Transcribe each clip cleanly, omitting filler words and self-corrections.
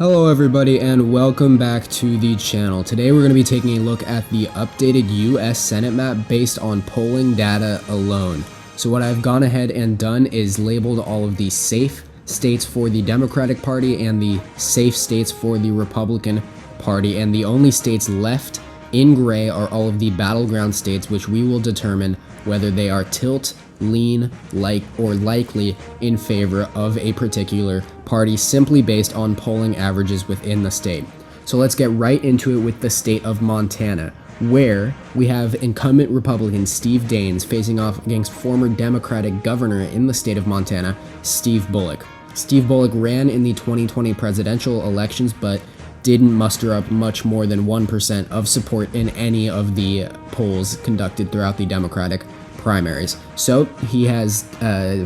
Hello everybody and welcome back to the channel. Today we're going to be taking a look at the updated US Senate map based on polling data alone. So what I've gone ahead and done is labeled all of the safe states for the Democratic Party and the safe states for the Republican Party, and the only states left in gray are all of the battleground states, which we will determine whether they are tilt, lean, like, or likely in favor of a particular party simply based on polling averages within the state. So let's get right into it with the state of Montana, where we have incumbent Republican Steve Daines facing off against former Democratic governor in the state of Montana, Steve Bullock. Steve Bullock ran in the 2020 presidential elections, but didn't muster up much more than 1% of support in any of the polls conducted throughout the Democratic primaries. So he has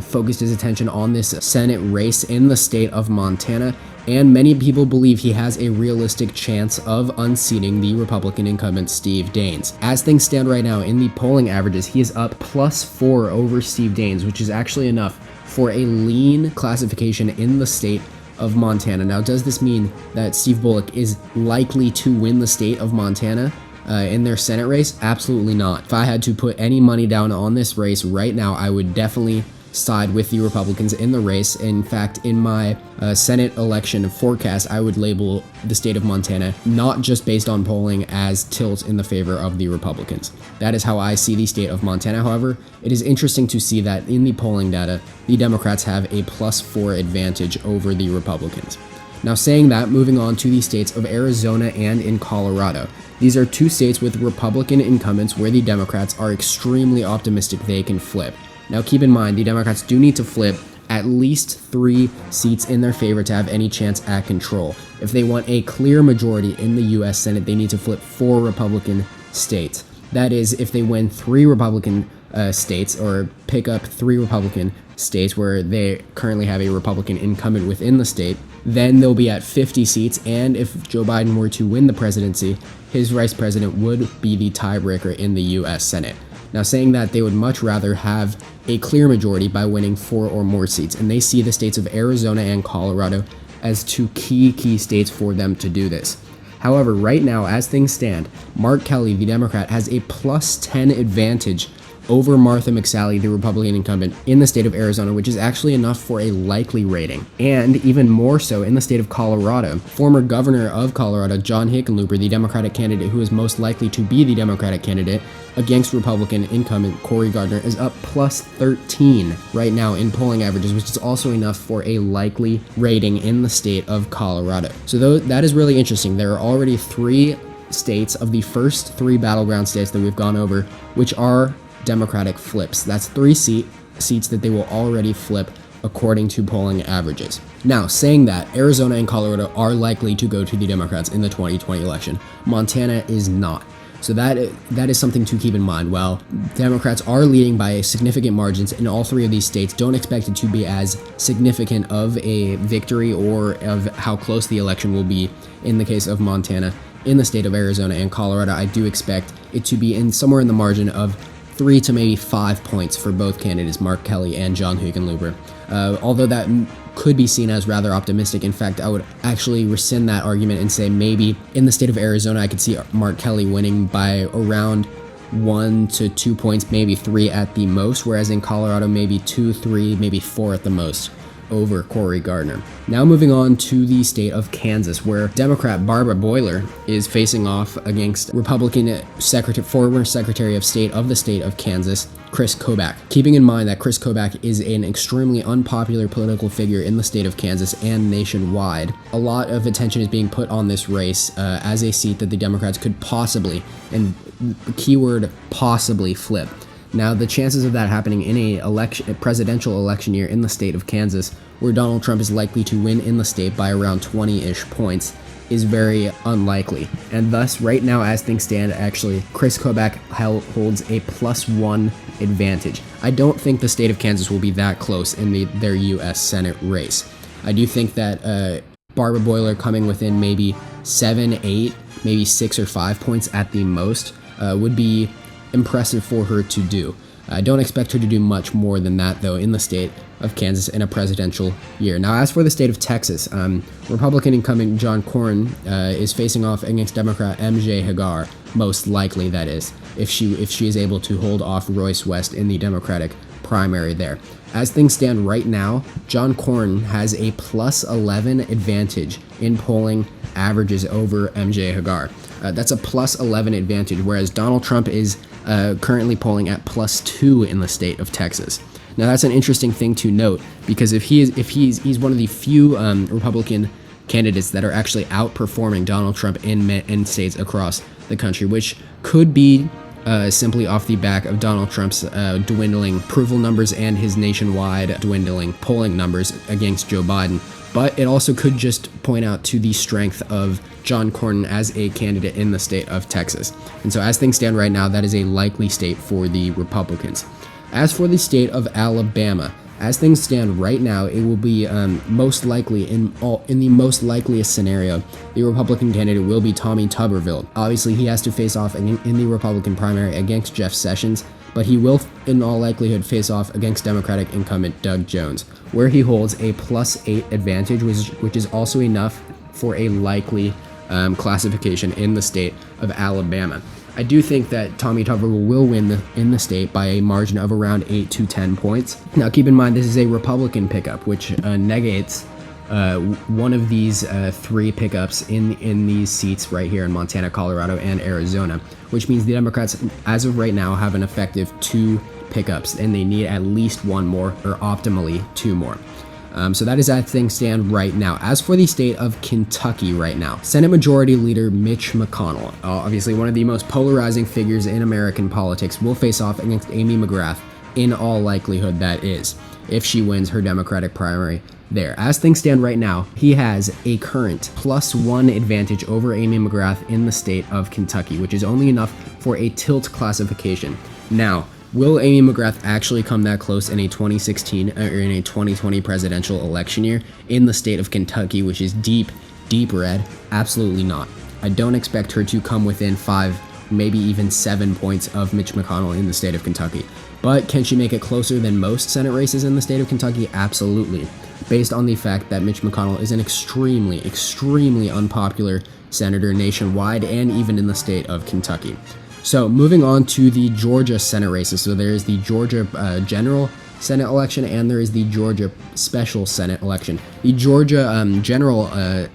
focused his attention on this Senate race in the state of Montana, and many people believe he has a realistic chance of unseating the Republican incumbent Steve Daines. As things stand right now in the polling averages, he is up +4 over Steve Daines, which is actually enough for a lean classification in the state of Montana. Now, does this mean that Steve Bullock is likely to win the state of Montana in their Senate race? Absolutely not. If I had to put any money down on this race right now, I would definitely side with the Republicans in the race. In fact, in my Senate election forecast, I would label the state of Montana not just based on polling as tilt in the favor of the Republicans. That is how I see the state of Montana. However, it is interesting to see that in the polling data, the Democrats have a +4 advantage over the Republicans. Now, saying that, moving on to the states of Arizona and in Colorado. These are two states with Republican incumbents where the Democrats are extremely optimistic they can flip. Now, keep in mind, the Democrats do need to flip at least 3 seats in their favor to have any chance at control. If they want a clear majority in the US Senate, they need to flip 4 Republican states. That is, if they win 3 Republican states, or pick up 3 Republican states where they currently have a Republican incumbent within the state, then they'll be at 50 seats, and if Joe Biden were to win the presidency, his vice president would be the tiebreaker in the US Senate. Now, saying that, they would much rather have a clear majority by winning 4 or more seats, and they see the states of Arizona and Colorado as 2 key states for them to do this. However, right now, as things stand, Mark Kelly, the Democrat, has a +10 advantage over Martha McSally, the Republican incumbent, in the state of Arizona, which is actually enough for a likely rating. And even more so in the state of Colorado. Former governor of Colorado, John Hickenlooper, the Democratic candidate who is most likely to be the Democratic candidate against Republican incumbent Cory Gardner, is up +13 right now in polling averages, which is also enough for a likely rating in the state of Colorado. So that is really interesting. There are already 3 states of the first 3 battleground states that we've gone over, which are Democratic flips. That's 3 seats that they will already flip according to polling averages. Now, saying that, Arizona and Colorado are likely to go to the Democrats in the 2020 election. Montana is not. So that is something to keep in mind. While Democrats are leading by significant margins in all 3 of these states, don't expect it to be as significant of a victory or of how close the election will be in the case of Montana. In the state of Arizona and Colorado, I do expect it to be in somewhere in the margin of 3 to maybe 5 points for both candidates, Mark Kelly and John Hickenlooper. Although that could be seen as rather optimistic. In fact, I would actually rescind that argument and say maybe in the state of Arizona, I could see Mark Kelly winning by around 1 to 2 points, maybe 3 at the most, whereas in Colorado, maybe 2, 3, maybe 4 at the most over Cory Gardner. Now moving on to the state of Kansas, where Democrat Barbara Boiler is facing off against Republican former Secretary of State of the state of Kansas, Chris Kobach. Keeping in mind that Chris Kobach is an extremely unpopular political figure in the state of Kansas and nationwide, a lot of attention is being put on this race as a seat that the Democrats could possibly, and keyword possibly, flip. Now, the chances of that happening in a presidential election year in the state of Kansas, where Donald Trump is likely to win in the state by around 20-ish points, is very unlikely. And thus, right now, as things stand, actually, Chris Kobach holds a +1 advantage. I don't think the state of Kansas will be that close in their U.S. Senate race. I do think that Barbara Boiler coming within maybe 7, 8, maybe 6 or 5 points at the most would be impressive for her to do. I don't expect her to do much more than that, though, in the state of Kansas in a presidential year. Now, as for the state of Texas, Republican incumbent John Cornyn is facing off against Democrat MJ Hagar, most likely, that is, if she is able to hold off Royce West in the Democratic primary there. As things stand right now, John Cornyn has a plus 11 advantage in polling averages over MJ Hagar. That's a plus 11 advantage, whereas Donald Trump is currently polling at plus 2 in the state of Texas. Now, that's an interesting thing to note, because he's one of the few Republican candidates that are actually outperforming Donald Trump in states across the country, which could be simply off the back of Donald Trump's dwindling approval numbers and his nationwide dwindling polling numbers against Joe Biden. But it also could just point out to the strength of John Cornyn as a candidate in the state of Texas. And so as things stand right now, that is a likely state for the Republicans. As for the state of Alabama, as things stand right now, it will be most likely in the most likeliest scenario, the Republican candidate will be Tommy Tuberville. Obviously, he has to face off in the Republican primary against Jeff Sessions, but he will, in all likelihood, face off against Democratic incumbent Doug Jones, where he holds a plus 8 advantage, which is also enough for a likely classification in the state of Alabama. I do think that Tommy Tuberville will win in the state by a margin of around 8 to 10 points. Now, keep in mind, this is a Republican pickup, which negates one of these 3 pickups in these seats right here in Montana, Colorado, and Arizona, which means the Democrats, as of right now, have an effective 2 pickups, and they need at least 1 more, or optimally 2 more. So that is as things stand right now. As for the state of Kentucky right now, Senate Majority Leader Mitch McConnell, obviously one of the most polarizing figures in American politics, will face off against Amy McGrath, in all likelihood that is, if she wins her Democratic primary there. As things stand right now, he has a current plus 1 advantage over Amy McGrath in the state of Kentucky, which is only enough for a tilt classification. Now, will Amy McGrath actually come that close in a 2016 or in a 2020 presidential election year in the state of Kentucky, which is deep, deep red? Absolutely not. I don't expect her to come within 5, maybe even 7 points of Mitch McConnell in the state of Kentucky. But can she make it closer than most Senate races in the state of Kentucky? Absolutely. Based on the fact that Mitch McConnell is an extremely, extremely unpopular senator nationwide and even in the state of Kentucky. So moving on to the Georgia Senate races. So there is the Georgia general Senate election and there is the Georgia special Senate election. The Georgia general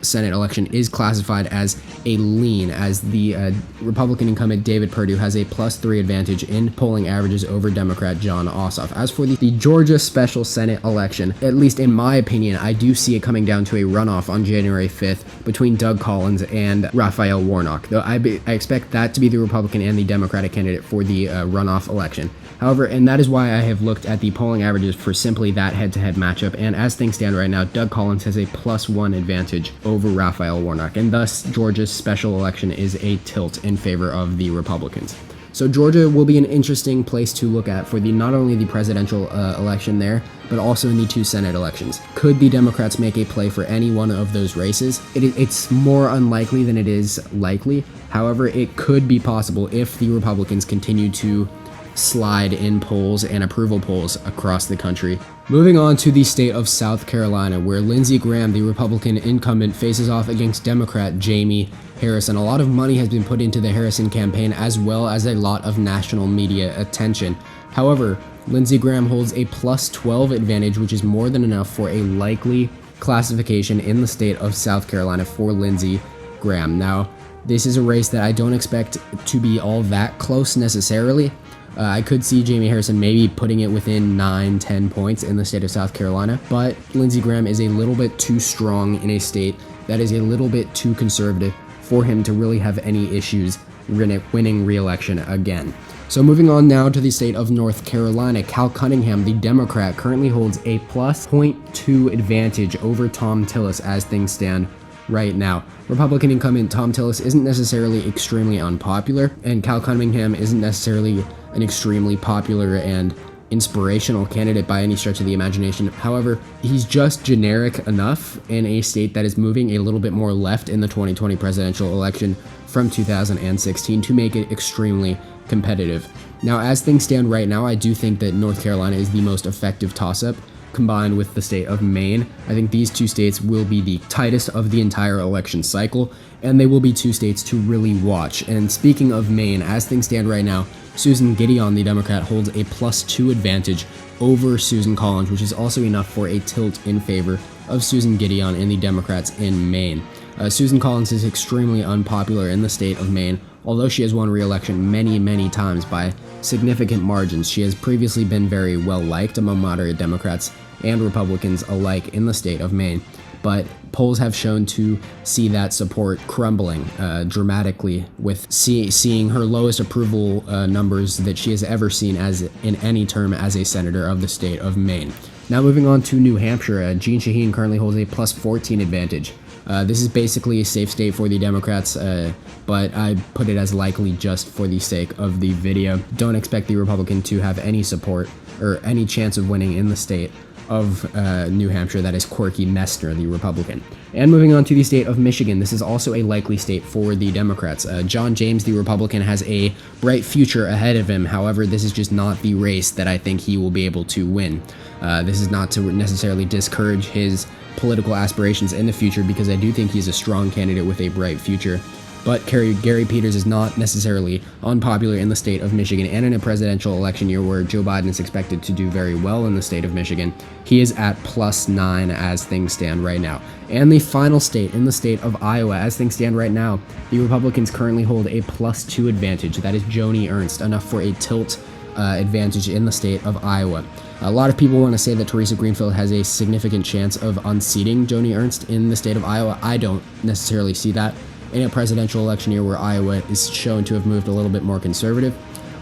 Senate election is classified as a lean, as the Republican incumbent David Perdue has a plus 3 advantage in polling averages over Democrat Jon Ossoff. As for the Georgia special Senate election, at least in my opinion, I do see it coming down to a runoff on January 5th between Doug Collins and Raphael Warnock, though I expect that to be the Republican and the Democratic candidate for the runoff election. However, and that is why I have looked at the polling averages for simply that head-to-head matchup, and as things stand right now, Doug Collins has a plus 1 advantage over Raphael Warnock, and thus Georgia's special election is a tilt in favor of the Republicans. So Georgia will be an interesting place to look at for not only the presidential election there, but also in the 2 Senate elections. Could the Democrats make a play for any one of those races? It's more unlikely than it is likely. However, it could be possible if the Republicans continue to slide in polls and approval polls across the country. Moving on to the state of South Carolina, where Lindsey Graham, the Republican incumbent, faces off against Democrat Jamie Harrison. A lot of money has been put into the Harrison campaign, as well as a lot of national media attention. However, Lindsey Graham holds a plus 12 advantage, which is more than enough for a likely classification in the state of South Carolina for Lindsey Graham. Now, this is a race that I don't expect to be all that close necessarily. I could see Jamie Harrison maybe putting it within 9-10 points in the state of South Carolina, but Lindsey Graham is a little bit too strong in a state that is a little bit too conservative for him to really have any issues winning re-election again. So moving on now to the state of North Carolina, Cal Cunningham, the Democrat, currently holds a plus 0.2 advantage over Thom Tillis as things stand right now. Republican incumbent Thom Tillis isn't necessarily extremely unpopular, and Cal Cunningham isn't necessarily an extremely popular and inspirational candidate by any stretch of the imagination. However, he's just generic enough in a state that is moving a little bit more left in the 2020 presidential election from 2016 to make it extremely competitive. Now, as things stand right now, I do think that North Carolina is the most effective toss-up, combined with the state of Maine. I think these two states will be the tightest of the entire election cycle, and they will be two states to really watch. And speaking of Maine, as things stand right now, Susan Gideon, the Democrat, holds a +2 advantage over Susan Collins, which is also enough for a tilt in favor of Susan Gideon and the Democrats in Maine. Susan Collins is extremely unpopular in the state of Maine, although she has won re-election many times by significant margins. She has previously been very well liked among moderate Democrats and Republicans alike in the state of Maine, but polls have shown to see that support crumbling dramatically, with seeing her lowest approval numbers that she has ever seen as in any term as a senator of the state of Maine. Now moving on to New Hampshire, Jeanne Shaheen currently holds a +14 advantage. This is basically a safe state for the Democrats, but I put it as likely just for the sake of the video. Don't expect the Republican to have any support or any chance of winning in the state of New Hampshire. That is Corky Messner, the Republican. And moving on to the state of Michigan, this is also a likely state for the Democrats. John James, the Republican, has a bright future ahead of him. However, this is just not the race that I think he will be able to win. This is not to necessarily discourage his political aspirations in the future, because I do think he's a strong candidate with a bright future. But Gary Peters is not necessarily unpopular in the state of Michigan, and in a presidential election year where Joe Biden is expected to do very well in the state of Michigan, he is at +9 as things stand right now. And the final state, in the state of Iowa, as things stand right now, the Republicans currently hold a +2 advantage. That is Joni Ernst, enough for a tilt advantage in the state of Iowa. A lot of people want to say that Teresa Greenfield has a significant chance of unseating Joni Ernst in the state of Iowa. I don't necessarily see that. In a presidential election year where Iowa is shown to have moved a little bit more conservative,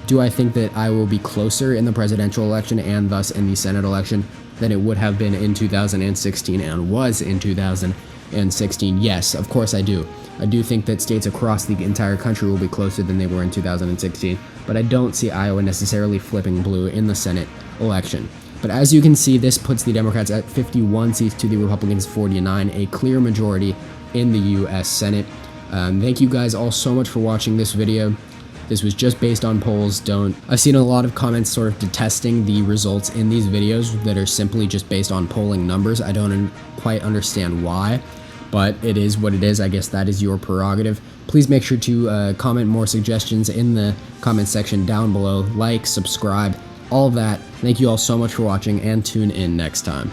do I think that Iowa will be closer in the presidential election and thus in the Senate election than it would have been in 2016 and was in 2016? Yes, of course I do. I do think that states across the entire country will be closer than they were in 2016, but I don't see Iowa necessarily flipping blue in the Senate election. But as you can see, this puts the Democrats at 51 seats to the Republicans' 49, a clear majority in the U.S. Senate. Thank you guys all so much for watching this video. This was just based on polls. I've seen a lot of comments sort of detesting the results in these videos that are simply just based on polling numbers. I don't quite understand why, but it is what it is. I guess that is your prerogative. Please make sure to comment more suggestions in the comment section down below. Like, subscribe, all of that. Thank you all so much for watching, and tune in next time.